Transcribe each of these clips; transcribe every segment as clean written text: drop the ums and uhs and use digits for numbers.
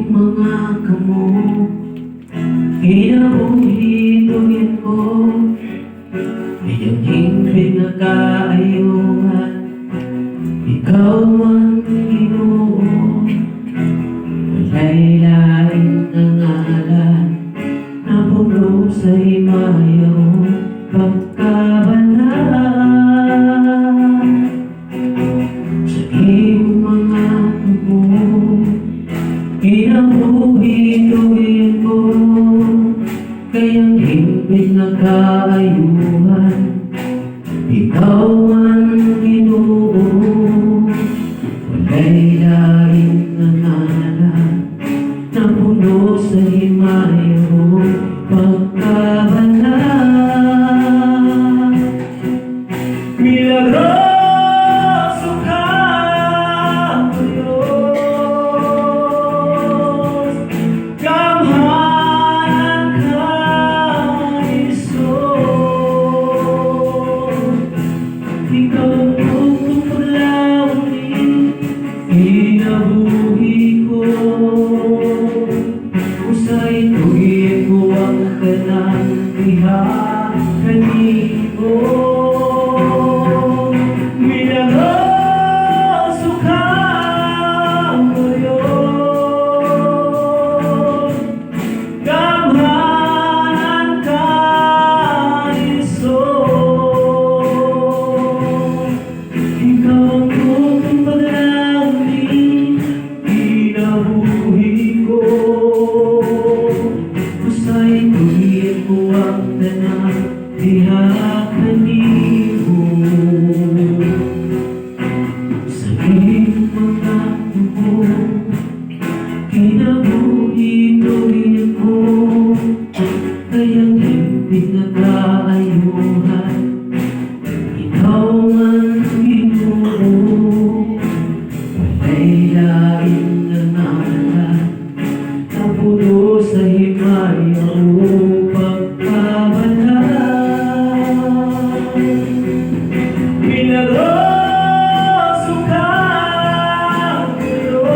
mga kamo, kinabuhi-tuhin ko, iyong hingping na kaayuhan, ikaw ang Ginoo. Walay lain na ngalan, na puno sa himayo, pagkabanal. Sa iyong mga kamo, kinabuhi-tuhin ko, kayang hingping na kaayuhan, ikaw ang Ginoo. Walay lain na ngalan, na puno sa himayo, pagkabanal. Milagroso ka, Diyos, kamhalan ka, Isus. Ikaw ang pagpapalawin, kinabuhi ko. Usay tuhin ko ang kanang kanimo. Milagroso ka, Diyos, kamhalan ka, Isus. Ikaw ang bukong paglawin, kinabuhi ko. Usay tuhin ko ang tanang kanimo. Sa iyong mga tubo, kinabuhi-tuhin ko, kayang hingping na kaayuhan, ikaw ang Ginoo. Walay lain na ngalan, na puno sa himayo, pagkabanal. Milagroso ka, Diyos,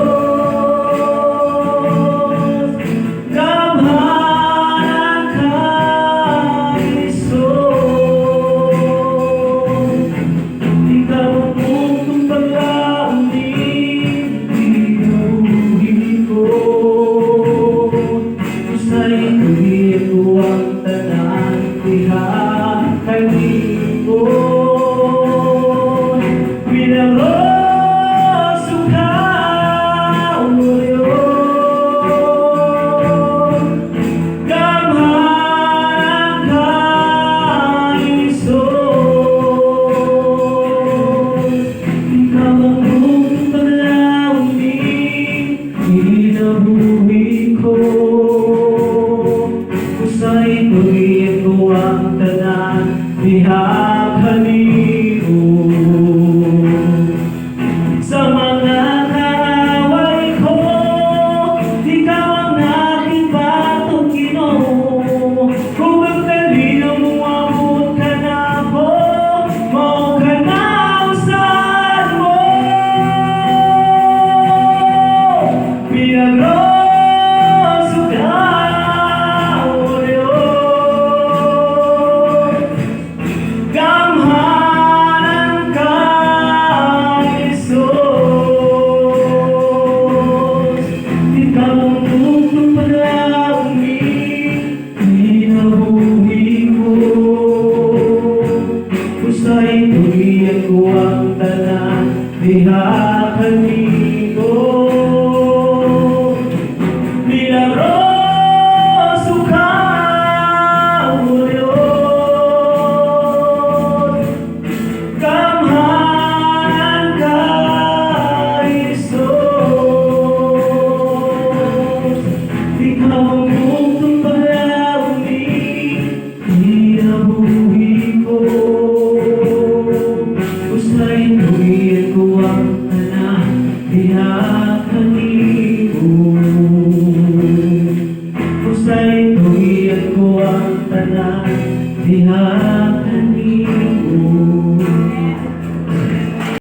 kamhalan ka, Isus. Ikaw ang bukong paglawin, kinabuhi ko. Usay tuhin ko ang tanan kanimo. Milagroso ka, Diyos, kamhalan ka, Isus. Ikaw ang bukong paglawin, kinabuhi ko. Usay tuhin ko ang tanan kanimo. Sa mga kaaway ko, ikaw ang aking batong Ginoo. Kung ang talino mo abot ka na ako, mao ka na usan mo. Milagroso ka, Diyos, kamhalan ka, Isus. Ikaw ang bukong paglawin, kinabuhi ko. Usay tuhin ko ang tanan kanimo.